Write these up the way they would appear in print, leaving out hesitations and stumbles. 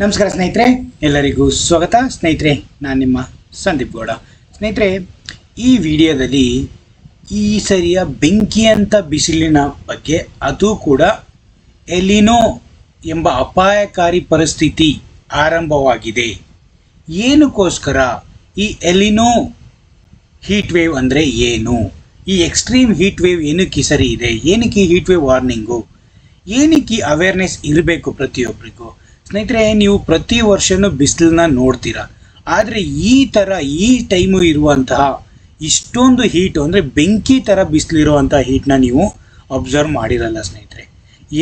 ನಮಸ್ಕಾರ ಸ್ನೇಹಿತರೆ, ಎಲ್ಲರಿಗೂ ಸ್ವಾಗತ. ಸ್ನೇಹಿತರೆ, ನಾನು ನಿಮ್ಮ ಸಂದೀಪ್ ಗೌಡ. ಸ್ನೇಹಿತರೆ, ಈ ವಿಡಿಯೋದಲ್ಲಿ ಈ ಸರಿಯ ಬೆಂಕಿಯಂಥ ಬಿಸಿಲಿನ ಬಗ್ಗೆ, ಅದು ಕೂಡ ಎಲಿನೋ ಎಂಬ ಅಪಾಯಕಾರಿ ಪರಿಸ್ಥಿತಿ ಆರಂಭವಾಗಿದೆ. ಏನಕ್ಕೋಸ್ಕರ ಈ ಎಲಿನೋ ಹೀಟ್ ವೇವ್ ಅಂದರೆ ಏನು, ಈ ಎಕ್ಸ್ಟ್ರೀಮ್ ಹೀಟ್ ವೇವ್ ಏನಕ್ಕೆ ಸರಿ ಇದೆ, ಏನಕ್ಕೆ ಈ ಹೀಟ್ ವೇವ್ ವಾರ್ನಿಂಗು, ಏನಕ್ಕೆ ಅವೇರ್ನೆಸ್ ಇರಬೇಕು ಪ್ರತಿಯೊಬ್ಬರಿಗೂ. ಸ್ನೇಹಿತರೆ, ನೀವು ಪ್ರತಿ ವರ್ಷವೂ ಬಿಸಿಲನ್ನ ನೋಡ್ತೀರಾ, ಆದರೆ ಈ ಟೈಮು ಇರುವಂತಹ ಇಷ್ಟೊಂದು ಹೀಟು ಅಂದರೆ ಬೆಂಕಿ ಥರ ಬಿಸಿಲಿರುವಂಥ ಹೀಟ್ನ ನೀವು ಅಬ್ಸರ್ವ್ ಮಾಡಿರಲ್ಲ ಸ್ನೇಹಿತರೆ.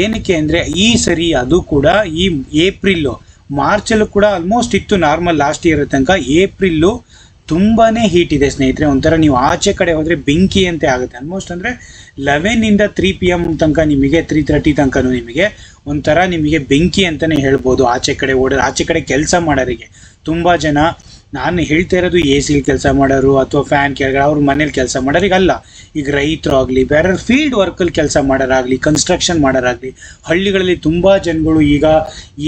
ಏನಕ್ಕೆ ಅಂದರೆ ಈ ಸರಿ ಅದು ಕೂಡ ಈ ಏಪ್ರಿಲ್ಲು, ಮಾರ್ಚಲ್ಲೂ ಕೂಡ ಆಲ್ಮೋಸ್ಟ್ ಇತ್ತು ನಾರ್ಮಲ್ ಲಾಸ್ಟ್ ಇಯರ್ ತನಕ. ಏಪ್ರಿಲ್ಲು ತುಂಬಾ ಹೀಟ್ ಇದೆ ಸ್ನೇಹಿತರೆ. ಒಂಥರ ನೀವು ಆಚೆ ಕಡೆ ಹೋದರೆ ಬೆಂಕಿ ಅಂತೆ ಆಗುತ್ತೆ. ಆಲ್ಮೋಸ್ಟ್ ಅಂದರೆ 11 3 PM ತನಕ ನಿಮಗೆ 3:30 ತನಕ ನಿಮಗೆ ಒಂಥರ ನಿಮಗೆ ಬೆಂಕಿ ಅಂತಲೇ ಹೇಳ್ಬೋದು. ಆಚೆ ಕಡೆ ಕೆಲಸ ಮಾಡೋರಿಗೆ ತುಂಬ ಜನ, ನಾನು ಹೇಳ್ತಾ ಇರೋದು ಎ ಸಿಲಿ ಕೆಲಸ ಮಾಡೋರು ಅಥವಾ ಫ್ಯಾನ್ ಕೆಳಗಡೆ ಅವ್ರ ಮನೇಲಿ ಕೆಲಸ ಮಾಡೋರಿಗಲ್ಲ. ಈಗ ರೈತರು ಆಗಲಿ, ಬೇರೆ ಫೀಲ್ಡ್ ವರ್ಕಲ್ಲಿ ಕೆಲಸ ಮಾಡೋರಾಗಲಿ, ಕನ್ಸ್ಟ್ರಕ್ಷನ್ ಮಾಡೋರಾಗಲಿ, ಹಳ್ಳಿಗಳಲ್ಲಿ ತುಂಬ ಜನಗಳು ಈಗ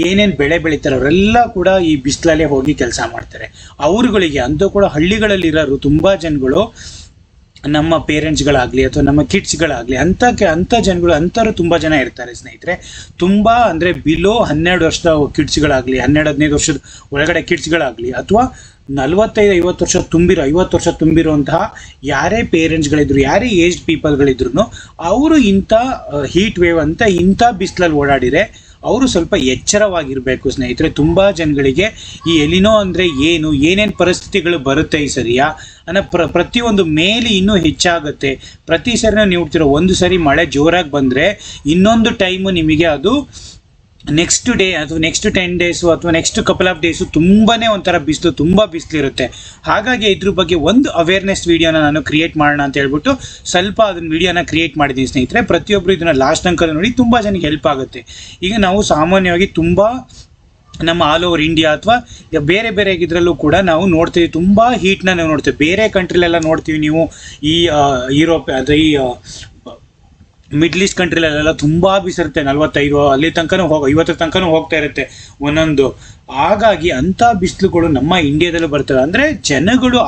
ಏನೇನು ಬೆಳೆ ಬೆಳೀತಾರೆ ಅವರೆಲ್ಲ ಕೂಡ ಈ ಬಿಸಿಲಲ್ಲೇ ಹೋಗಿ ಕೆಲಸ ಮಾಡ್ತಾರೆ. ಅವ್ರುಗಳಿಗೆ ಅಂತೂ ಕೂಡ ಹಳ್ಳಿಗಳಲ್ಲಿರೋರು ತುಂಬ ಜನಗಳು, ನಮ್ಮ ಪೇರೆಂಟ್ಸ್ಗಳಾಗಲಿ ಅಥವಾ ನಮ್ಮ ಕಿಡ್ಸ್ಗಳಾಗಲಿ ಅಂಥ ಜನಗಳು ಅಂಥವ್ರು ತುಂಬ ಜನ ಇರ್ತಾರೆ ಸ್ನೇಹಿತರೆ. ತುಂಬ ಅಂದರೆ ಬಿಲೋ 12 ವರ್ಷದ ಕಿಡ್ಸ್ಗಳಾಗಲಿ, 12-15 ವರ್ಷದ ಒಳಗಡೆ ಕಿಡ್ಸ್ಗಳಾಗಲಿ, ಅಥವಾ 45-50 ವರ್ಷ ತುಂಬಿರುವಂತಹ ಯಾರೇ ಪೇರೆಂಟ್ಸ್ಗಳಿದ್ರು, ಯಾರೇ ಏಜ್ಡ್ ಪೀಪಲ್ಗಳಿದ್ರು, ಅವರು ಇಂಥ ಹೀಟ್ ವೇವ್ ಅಂತ ಇಂಥ ಬಿಸಿಲಲ್ಲಿ ಓಡಾಡಿದರೆ ಅವರು ಸ್ವಲ್ಪ ಎಚ್ಚರವಾಗಿರಬೇಕು ಸ್ನೇಹಿತರೆ. ತುಂಬ ಜನಗಳಿಗೆ ಈ ಎಲಿನೋ ಅಂದರೆ ಏನೇನು ಪರಿಸ್ಥಿತಿಗಳು ಬರುತ್ತೆ ಈ ಸರಿಯಾ ಅನ್ನೋ ಪ್ರತಿಯೊಂದು ಮೇಲೆ ಇನ್ನೂ ಹೆಚ್ಚಾಗುತ್ತೆ. ಪ್ರತಿ ಸರಿ ನೀವು ನೋಡ್ತಿರೋ, ಒಂದು ಸರಿ ಮಳೆ ಜೋರಾಗಿ ಬಂದರೆ ಇನ್ನೊಂದು ಟೈಮು ನಿಮಗೆ ಅದು ನೆಕ್ಸ್ಟ್ ಡೇ ಅಥವಾ ನೆಕ್ಸ್ಟ್ 10 ಡೇಸು ಅಥವಾ ನೆಕ್ಸ್ಟ್ ಕಪಲ್ ಆಫ್ ಡೇಸು ತುಂಬಾ ಒಂಥರ ಬಿಸಿಲು, ತುಂಬ ಬಿಸಿಲಿರುತ್ತೆ. ಹಾಗಾಗಿ ಇದ್ರ ಬಗ್ಗೆ ಒಂದು ಅವೇರ್ನೆಸ್ ವೀಡಿಯೋನ ನಾನು ಕ್ರಿಯೇಟ್ ಮಾಡೋಣ ಅಂತ ಹೇಳ್ಬಿಟ್ಟು ಸ್ವಲ್ಪ ಅದನ್ನ ವೀಡಿಯೋನ ಕ್ರಿಯೇಟ್ ಮಾಡಿದ್ದೀನಿ ಸ್ನೇಹಿತರೆ. ಪ್ರತಿಯೊಬ್ಬರು ಇದನ್ನು ಲಾಸ್ಟ್ ತನಕ ನೋಡಿ, ತುಂಬ ಜನಕ್ಕೆ ಹೆಲ್ಪ್ ಆಗುತ್ತೆ. ಈಗ ನಾವು ಸಾಮಾನ್ಯವಾಗಿ ತುಂಬ ನಮ್ಮ ಆಲ್ ಓವರ್ ಇಂಡಿಯಾ ಅಥವಾ ಬೇರೆ ಬೇರೆ ಇದರಲ್ಲೂ ಕೂಡ ನಾವು ನೋಡ್ತೀವಿ, ತುಂಬ ಹೀಟ್ನ ನಾವು ನೋಡ್ತೀವಿ. ಬೇರೆ ಕಂಟ್ರಿಲೆಲ್ಲ ನೋಡ್ತೀವಿ ನೀವು, ಈ ಯುರೋಪ್ ಅಥವಾ ಈ ಮಿಡ್ಲ್ ಈಸ್ಟ್ ಕಂಟ್ರಿಲೆಲ್ಲ ತುಂಬ ಬಿಸಿರುತ್ತೆ, 45 ಅಲ್ಲಿ ತನಕನೂ 50 ತನಕನೂ ಹೋಗ್ತಾ ಇರುತ್ತೆ ಒಂದೊಂದು. ಹಾಗಾಗಿ ಅಂಥ ಬಿಸಿಲುಗಳು ನಮ್ಮ ಇಂಡಿಯಾದಲ್ಲೂ ಬರ್ತವೆ. ಅಂದರೆ ಜನಗಳು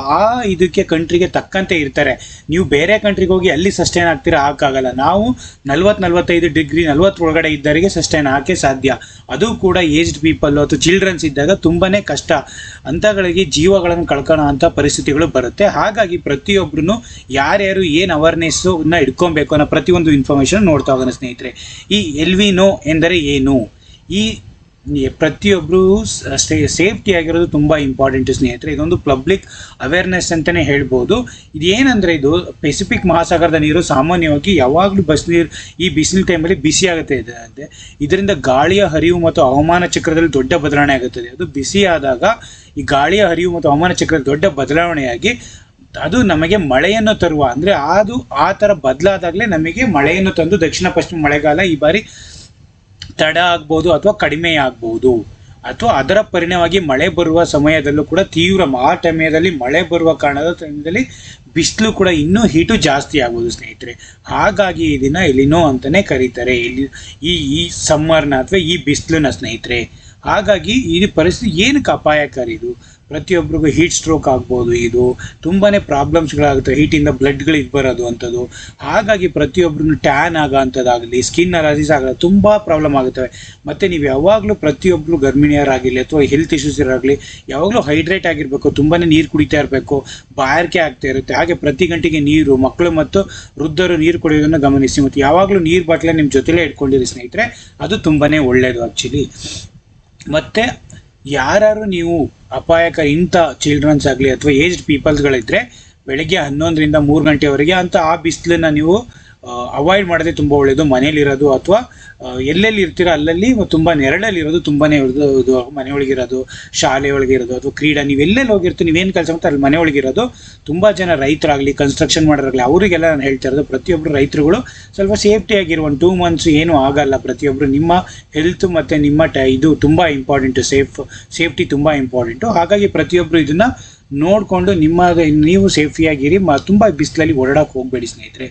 ಇದಕ್ಕೆ ಕಂಟ್ರಿಗೆ ತಕ್ಕಂತೆ ಇರ್ತಾರೆ. ನೀವು ಬೇರೆ ಕಂಟ್ರಿಗೆ ಹೋಗಿ ಅಲ್ಲಿ ಸಸ್ಟೈನ್ ಆಗ್ತೀರಾ, ಹಾಕಾಗಲ್ಲ. ನಾವು 40-45 ಡಿಗ್ರಿ 40 ಒಳಗಡೆ ಇದ್ದವರಿಗೆ ಸಸ್ಟೈನ್ ಹಾಕೇ ಸಾಧ್ಯ. ಅದು ಕೂಡ ಏಜ್ಡ್ ಪೀಪಲ್ ಅಥವಾ ಚಿಲ್ಡ್ರನ್ಸ್ ಇದ್ದಾಗ ತುಂಬಾ ಕಷ್ಟ. ಅಂಥಗಳಿಗೆ ಜೀವಗಳನ್ನು ಕಳ್ಕೊಳ್ಳೋ ಅಂಥ ಪರಿಸ್ಥಿತಿಗಳು ಬರುತ್ತೆ. ಹಾಗಾಗಿ ಪ್ರತಿಯೊಬ್ಬರೂ ಯಾರ್ಯಾರು ಏನು ಅವೇರ್ನೆಸ್ಸನ್ನ ಇಟ್ಕೊಬೇಕು ಅನ್ನೋ ಪ್ರತಿಯೊಂದು ಇನ್ಫಾರ್ಮೇಷನ್ ನೋಡ್ತಾ ಹೋಗೋಣ ಸ್ನೇಹಿತರೆ. ಈ ಎಲ್ವಿನೋ ಎಂದರೆ ಏನು, ಈ ಪ್ರತಿಯೊಬ್ಬರು ಸೇಫ್ಟಿ ಆಗಿರೋದು ತುಂಬ ಇಂಪಾರ್ಟೆಂಟು ಸ್ನೇಹಿತರೆ. ಇದೊಂದು ಪಬ್ಲಿಕ್ ಅವೇರ್ನೆಸ್ ಅಂತಲೇ ಹೇಳ್ಬೋದು. ಇದೇನಂದರೆ, ಇದು ಪೆಸಿಫಿಕ್ ಮಹಾಸಾಗರದ ನೀರು ಸಾಮಾನ್ಯವಾಗಿ ಯಾವಾಗಲೂ ಈ ಬಿಸಿಲು ಟೈಮಲ್ಲಿ ಬಿಸಿ ಆಗುತ್ತೆ. ಇದರಿಂದ ಗಾಳಿಯ ಹರಿವು ಮತ್ತು ಹವಾಮಾನ ಚಕ್ರದಲ್ಲಿ ದೊಡ್ಡ ಬದಲಾವಣೆ ಆಗುತ್ತದೆ. ಅದು ಬಿಸಿ ಆದಾಗ ಈ ಗಾಳಿಯ ಹರಿವು ಮತ್ತು ಹವಾಮಾನ ಚಕ್ರದ ದೊಡ್ಡ ಬದಲಾವಣೆಯಾಗಿ ಅದು ನಮಗೆ ಮಳೆಯನ್ನು ತರುವ, ಅಂದರೆ ಅದು ಆ ಥರ ಬದಲಾದಾಗಲೇ ನಮಗೆ ಮಳೆಯನ್ನು ತಂದು ದಕ್ಷಿಣ ಪಶ್ಚಿಮ ಮಳೆಗಾಲ ಈ ಬಾರಿ ತಡ ಆಗ್ಬೋದು ಅಥವಾ ಕಡಿಮೆ ಆಗ್ಬೋದು, ಅಥವಾ ಅದರ ಪರಿಣಾಮವಾಗಿ ಮಳೆ ಬರುವ ಸಮಯದಲ್ಲೂ ಕೂಡ ತೀವ್ರ ಆ ಸಮಯದಲ್ಲಿ ಮಳೆ ಬರುವ ಕಾರಣದ ಟೈಮಲ್ಲಿ ಬಿಸಿಲು ಕೂಡ ಇನ್ನೂ ಹೀಟು ಜಾಸ್ತಿ ಆಗ್ಬೋದು ಸ್ನೇಹಿತರೆ. ಹಾಗಾಗಿ ಇದನ್ನು ಎಲಿನೋ ಅಂತಲೇ ಕರೀತಾರೆ, ಈ ಸಮ್ಮರ್ನ ಅಥವಾ ಈ ಬಿಸಿಲನ್ನ ಸ್ನೇಹಿತರೆ. ಹಾಗಾಗಿ ಈ ಪರಿಸ್ಥಿತಿ ಏನಕ್ಕೆ ಅಪಾಯಕಾರಿ, ಇದು ಪ್ರತಿಯೊಬ್ಬರಿಗೂ ಹೀಟ್ ಸ್ಟ್ರೋಕ್ ಆಗ್ಬೋದು, ಇದು ತುಂಬಾ ಪ್ರಾಬ್ಲಮ್ಸ್ಗಳಾಗುತ್ತೆ, ಹೀಟಿಂದ ಬ್ಲಡ್ಗಳು ಬರೋದು ಅಂಥದ್ದು. ಹಾಗಾಗಿ ಪ್ರತಿಯೊಬ್ಬರೂ ಟ್ಯಾನ್ ಆಗೋ ಅಂಥದ್ದಾಗಲಿ, ಸ್ಕಿನ್ ಅಲರ್ಜೀಸ್ ಆಗಲಿ ತುಂಬ ಪ್ರಾಬ್ಲಮ್ ಆಗುತ್ತವೆ. ಮತ್ತು ನೀವು ಯಾವಾಗಲೂ ಪ್ರತಿಯೊಬ್ಬರು ಗರ್ಭಿಣಿಯರಾಗಲಿ ಅಥವಾ ಹೆಲ್ತ್ ಇಶ್ಯೂಸ್ ಇರಾಗಲಿ ಯಾವಾಗಲೂ ಹೈಡ್ರೇಟ್ ಆಗಿರಬೇಕು, ತುಂಬಾ ನೀರು ಕುಡಿತಾ ಇರಬೇಕು, ಬಾಯಾರಿಕೆ ಆಗ್ತಾ ಇರುತ್ತೆ. ಹಾಗೆ ಪ್ರತಿ ಗಂಟೆಗೆ ನೀರು, ಮಕ್ಕಳು ಮತ್ತು ವೃದ್ಧರು ನೀರು ಕುಡಿಯೋದನ್ನು ಗಮನಿಸಿ. ಮತ್ತು ಯಾವಾಗಲೂ ನೀರು ಬಾಟ್ಲೆ ನಿಮ್ಮ ಜೊತೆಲೇ ಇಟ್ಕೊಂಡಿರಿ ಸ್ನೇಹಿತರೆ, ಅದು ತುಂಬಾ ಒಳ್ಳೆಯದು ಆ್ಯಕ್ಚುಲಿ. ಮತ್ತು ಯಾರು ನೀವು ಅಪಾಯಕಾರಿ ಇಂಥ ಚಿಲ್ಡ್ರನ್ಸ್ ಆಗಲಿ ಅಥವಾ ಏಜ್ಡ್ ಪೀಪಲ್ಸ್ಗಳಿದ್ದರೆ ಬೆಳಗ್ಗೆ 11ರಿಂದ 3 ಗಂಟೆವರೆಗೆ ಅಂತ ಆ ಬಿಸಿಲನ್ನು ನೀವು ಅವಾಯ್ಡ್ ಮಾಡೋದೇ ತುಂಬ ಒಳ್ಳೆಯದು. ಮನೇಲಿರೋದು ಅಥವಾ ಎಲ್ಲೆಲ್ಲಿ ಇರ್ತೀರೋ ಅಲ್ಲಲ್ಲಿ ತುಂಬ ನೆರಳಲ್ಲಿರೋದು ತುಂಬಾ ಒಳ್ಳೆಯದು. ಮನೆಯೊಳಗಿರೋದು, ಶಾಲೆ ಒಳಗಿರೋದು ಅಥವಾ ಕ್ರೀಡಾ, ನೀವೆಲ್ಲೆಲ್ಲಿ ಹೋಗಿರ್ತೀವಿ, ನೀವೇನು ಕೆಲಸ ಮಾಡ್ತಾರೆ ಅಲ್ಲಿ ಮನೆಯೊಳಗಿರೋದು. ತುಂಬ ಜನ ರೈತರಾಗಲಿ, ಕನ್ಸ್ಟ್ರಕ್ಷನ್ ಮಾಡೋರಾಗಲಿ, ಅವರಿಗೆಲ್ಲ ನಾನು ಹೇಳ್ತಾ ಇರೋದು, ಪ್ರತಿಯೊಬ್ಬರು ರೈತರುಗಳು ಸ್ವಲ್ಪ ಸೇಫ್ಟಿಯಾಗಿರೋ 2 ಮಂತ್ಸ್ ಏನೂ ಆಗಲ್ಲ. ಪ್ರತಿಯೊಬ್ಬರು ನಿಮ್ಮ ಹೆಲ್ತ್ ಮತ್ತು ನಿಮ್ಮ ಇದು ತುಂಬ ಇಂಪಾರ್ಟೆಂಟು, ಸೇಫ್ಟಿ ತುಂಬ ಇಂಪಾರ್ಟೆಂಟು. ಹಾಗಾಗಿ ಪ್ರತಿಯೊಬ್ಬರು ಇದನ್ನು ನೋಡಿಕೊಂಡು ನೀವು ಸೇಫ್ಟಿಯಾಗಿರಿ. ತುಂಬ ಬಿಸಿಲಲ್ಲಿ ಓಡಾಡೋಕೆ ಹೋಗಬೇಡಿ ಸ್ನೇಹಿತರೆ.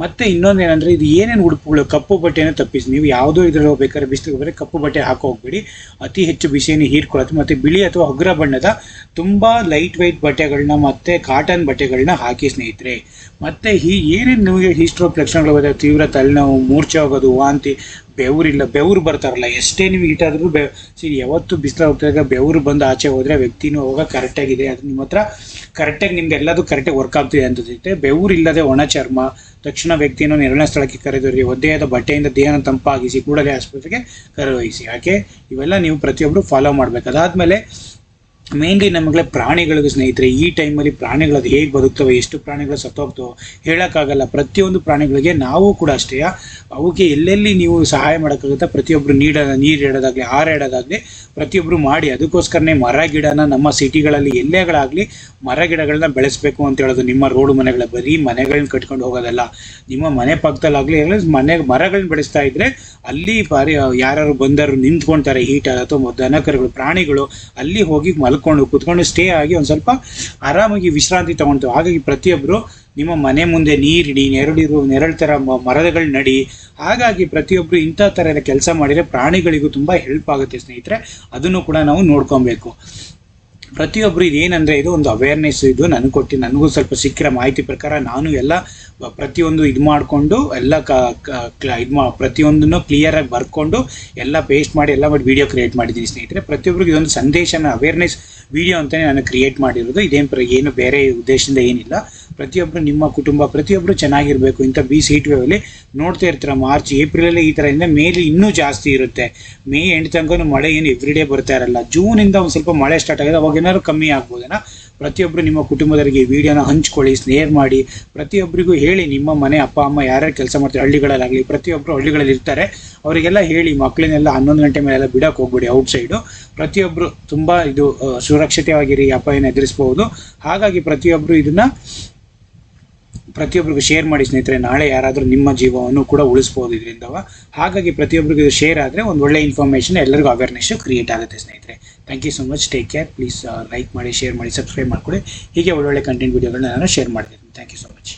ಮತ್ತು ಇನ್ನೊಂದು ಏನಂದರೆ ಇದು ಏನೇನು ಉಡುಪುಗಳು ಕಪ್ಪು ಬಟ್ಟೆಯನ್ನು ತಪ್ಪಿಸಿ. ನೀವು ಯಾವುದೋ ಇದರಲ್ಲಿ ಹೋಗ್ಬೇಕಾದ್ರೆ ಬಿಸಿಲಿಗೆ ಹೋಗ್ಬೇಕಾದ್ರೆ ಕಪ್ಪು ಬಟ್ಟೆ ಹಾಕೋ ಹೋಗ್ಬೇಡಿ, ಅತಿ ಹೆಚ್ಚು ಬಿಸಿಯನ್ನು ಹೀರ್ಕೊಳ್ಳುತ್ತೆ. ಮತ್ತು ಬಿಳಿ ಅಥವಾ ಹಗುರ ಬಣ್ಣದ ತುಂಬ ಲೈಟ್ ವೆಯ್ಟ್ ಬಟ್ಟೆಗಳನ್ನ ಮತ್ತು ಕಾಟನ್ ಬಟ್ಟೆಗಳನ್ನ ಹಾಕಿ ಸ್ನೇಹಿತರೆ. ಮತ್ತು ಏನೇನು ನಿಮಗೆ ಹೀಟ್ ಲಕ್ಷಣಗಳು ಬರುತ್ತೆ, ತೀವ್ರ ತಲೆನೋವು, ಮೂರ್ಛೆ ಹೋಗೋದು, ವಾಂತಿ, ಬೆವರು ಬರ್ತಾರಲ್ಲ, ಎಷ್ಟೇ ನೀವು ಹೀಟಾದ್ರೂ ಯಾವತ್ತು ಬಿಸಿಲು ಹೋಗ್ತಾಗ ಬೆವರು ಬಂದು ಆಚೆ ಹೋದರೆ ವ್ಯಕ್ತಿನೂ ಹೋಗ ಕರೆಕ್ಟಾಗಿದೆ, ಅದು ನಿಮ್ಮ ಹತ್ರ ಕರೆಕ್ಟಾಗಿ ನಿಮ್ಗೆ ಎಲ್ಲದು ಕರೆಕ್ಟಾಗಿ ವರ್ಕ್ ಆಗ್ತಿದೆ ಅಂತ. ಬೆವರು ಇಲ್ಲದೆ ಒಣ ಚರ್ಮ, ತಕ್ಷಣ ವ್ಯಕ್ತಿಯನ್ನು ನೆರಳಿನ ಸ್ಥಳಕ್ಕೆ ಕರೆದೊಯ್ಯಿರಿ. ಒದ್ದೆಯಾದ ಬಟ್ಟೆಯಿಂದ ದೇಹನ ತಂಪಾಗಿಸಿ ಕೂಡಲೇ ಆಸ್ಪತ್ರೆಗೆ ಕರೆದೊಯ್ಯಿಸಿ. ಯಾಕೆ ಇವೆಲ್ಲ ನೀವು ಪ್ರತಿಯೊಬ್ಬರು ಫಾಲೋ ಮಾಡಬೇಕು. ಅದಾದಮೇಲೆ ಮೇನ್ಲಿ ನಮಗೆ ಪ್ರಾಣಿಗಳಿಗೂ ಸ್ನೇಹಿತರೆ, ಈ ಟೈಮಲ್ಲಿ ಪ್ರಾಣಿಗಳು ಅದು ಹೇಗೆ ಬದುಕ್ತವೆ, ಎಷ್ಟು ಪ್ರಾಣಿಗಳು ಸತ್ತೋಗ್ತವೆ ಹೇಳೋಕ್ಕಾಗಲ್ಲ. ಪ್ರತಿಯೊಂದು ಪ್ರಾಣಿಗಳಿಗೆ ನಾವು ಕೂಡ ಅಷ್ಟೇ ಅವಕ್ಕೆ ಎಲ್ಲೆಲ್ಲಿ ನೀವು ಸಹಾಯ ಮಾಡೋಕ್ಕಾಗುತ್ತೆ ಪ್ರತಿಯೊಬ್ಬರು ನೀರು ಇಡೋದಾಗಲಿ, ಆಹಾರ ಇಡೋದಾಗಲಿ ಪ್ರತಿಯೊಬ್ಬರು ಮಾಡಿ. ಅದಕ್ಕೋಸ್ಕರನೇ ಮರ ಗಿಡನ ನಮ್ಮ ಸಿಟಿಗಳಲ್ಲಿ ಎಲ್ಲೇಗಳಾಗಲಿ ಮರ ಗಿಡಗಳನ್ನ ಬೆಳೆಸಬೇಕು ಅಂತ ಹೇಳೋದು. ನಿಮ್ಮ ರೋಡು ಮನೆಗಳ ಬರೀ ಮನೆಗಳನ್ನ ಕಟ್ಕೊಂಡು ಹೋಗೋದಲ್ಲ, ನಿಮ್ಮ ಮನೆ ಪಕ್ಕದಲ್ಲಾಗಲಿ ಮರಗಳನ್ನ ಬೆಳೆಸ್ತಾ ಇದ್ರೆ ಅಲ್ಲಿ ಯಾರು ಬಂದರು ನಿಂತ್ಕೊಳ್ತಾರೆ, ಹೀಟ್ ಅಥವಾ ದನಕರುಗಳು ಪ್ರಾಣಿಗಳು ಅಲ್ಲಿ ಹೋಗಿ ಕುತ್ಕೊಂಡು ಸ್ಟೇ ಆಗಿ ಒಂದು ಸ್ವಲ್ಪ ಆರಾಮಾಗಿ ವಿಶ್ರಾಂತಿ ತಗೊಳ್ತೇವೆ. ಹಾಗಾಗಿ ಪ್ರತಿಯೊಬ್ಬರು ನಿಮ್ಮ ಮನೆ ಮುಂದೆ ನೀರಿಡಿ, ನೆರಳು ಥರ ಮರಗಳು ನಡಿ. ಹಾಗಾಗಿ ಪ್ರತಿಯೊಬ್ಬರು ಇಂಥ ಥರ ಎಲ್ಲ ಕೆಲಸ ಮಾಡಿದರೆ ಪ್ರಾಣಿಗಳಿಗೂ ತುಂಬ ಹೆಲ್ಪ್ ಆಗುತ್ತೆ ಸ್ನೇಹಿತರೆ. ಅದನ್ನು ಕೂಡ ನಾವು ನೋಡ್ಕೊಬೇಕು. ಪ್ರತಿಯೊಬ್ಬರು ಇದೇನಂದರೆ ಇದು ಒಂದು ಅವೇರ್ನೆಸ್, ಇದು ನನಗೂ ಸ್ವಲ್ಪ ಸಿಕ್ಕಿರೋ ಮಾಹಿತಿ ಪ್ರಕಾರ ನಾನು ಎಲ್ಲ ಪ್ರತಿಯೊಂದು ಇದು ಮಾಡಿಕೊಂಡು ಎಲ್ಲ ಪ್ರತಿಯೊಂದನ್ನು ಕ್ಲಿಯರಾಗಿ ಬರ್ಕೊಂಡು ಎಲ್ಲ ಪೇಸ್ಟ್ ಮಾಡಿ ಎಲ್ಲ ಮಾಡಿ ವಿಡಿಯೋ ಕ್ರಿಯೇಟ್ ಮಾಡಿದ್ದೀನಿ ಸ್ನೇಹಿತರೆ. ಪ್ರತಿಯೊಬ್ಬರಿಗೆ ಇದೊಂದು ಸಂದೇಶನ ಅವೇರ್ನೆಸ್ ವಿಡಿಯೋ ಅಂತಲೇ ನಾನು ಕ್ರಿಯೇಟ್ ಮಾಡಿರೋದು. ಏನು ಬೇರೆ ಉದ್ದೇಶದಿಂದ ಏನಿಲ್ಲ. ಪ್ರತಿಯೊಬ್ಬರು ನಿಮ್ಮ ಕುಟುಂಬ ಪ್ರತಿಯೊಬ್ಬರು ಚೆನ್ನಾಗಿರಬೇಕು. ಇಂಥ ಹೀಟ್ ವೇವಲ್ಲಿ ನೋಡ್ತಾ ಇರ್ತೀರ, ಮಾರ್ಚ್ ಏಪ್ರಿಲಲ್ಲಿ ಈ ಥರ ಇಂದ ಮೇಲಿ ಇನ್ನೂ ಜಾಸ್ತಿ ಇರುತ್ತೆ. ಮೇ ಎಂಡ್ ತನಕ ಮಳೆ ಏನು ಎವ್ರಿಡೇ ಬರ್ತಾ ಇರಲ್ಲ. ಜೂನಿಂದ ಒಂದು ಸ್ವಲ್ಪ ಮಳೆ ಸ್ಟಾರ್ಟ್ ಆಗಿದೆ, ಅವಾಗ ಏನಾದ್ರು ಕಮ್ಮಿ ಆಗ್ಬೋದೇನಾ. ಪ್ರತಿಯೊಬ್ಬರು ನಿಮ್ಮ ಕುಟುಂಬದವರಿಗೆ ವಿಡಿಯೋನ ಹಂಚ್ಕೊಳ್ಳಿ, ಸ್ನೇರ್ ಮಾಡಿ. ಪ್ರತಿಯೊಬ್ಬರಿಗೂ ಹೇಳಿ, ನಿಮ್ಮ ಮನೆ ಅಪ್ಪ ಅಮ್ಮ ಯಾರ್ಯಾರು ಕೆಲಸ ಮಾಡ್ತಾರೆ ಹಳ್ಳಿಗಳಲ್ಲಾಗಲಿ, ಪ್ರತಿಯೊಬ್ಬರು ಹಳ್ಳಿಗಳಲ್ಲಿ ಇರ್ತಾರೆ, ಅವರಿಗೆಲ್ಲ ಹೇಳಿ ಮಕ್ಕಳನ್ನೆಲ್ಲ 11 ಗಂಟೆ ಮೇಲೆಲ್ಲ ಬಿಡೋಕೆ ಹೋಗ್ಬೇಡಿ ಔಟ್ಸೈಡು. ಪ್ರತಿಯೊಬ್ಬರು ತುಂಬ ಇದು ಸುರಕ್ಷಿತವಾಗಿರಿ, ಅಪಾಯನ ಎದುರಿಸ್ಬೋದು. ಹಾಗಾಗಿ ಪ್ರತಿಯೊಬ್ಬರಿಗೂ ಶೇರ್ ಮಾಡಿ ಸ್ನೇಹಿತರೆ. ನಾಳೆ ಯಾರಾದರೂ ನಿಮ್ಮ ಜೀವವನ್ನು ಕೂಡ ಉಳಿಸ್ಬೋದು ಇದರಿಂದ. ಹಾಗಾಗಿ ಪ್ರತಿಯೊಬ್ಬರಿಗೂ ಇದು ಶೇರ್ ಆದರೆ ಒಂದು ಒಳ್ಳೆ ಇನ್ಫಾರ್ಮೇಷನ್ ಎಲ್ಲರಿಗೂ ಅವೇರ್ನೆಸ್ ಕ್ರಿಯೇಟ್ ಆಗುತ್ತೆ ಸ್ನೇಹಿತರೆ. Thank you so much. Take care. Please like ಮಾಡಿ, ಶೇರ್ ಮಾಡಿ, ಸಬ್ಸ್ಕ್ರೈಬ್ ಮಾಡಿಕೊಡಿ. ಹೀಗೆ ಒಳ್ಳೊಳ್ಳೆ ಕಂಟೆಂಟ್ ವಿಡಿಯೋಗಳನ್ನ ನಾನು ಶೇರ್ ಮಾಡ್ತೀನಿ. Thank you so much.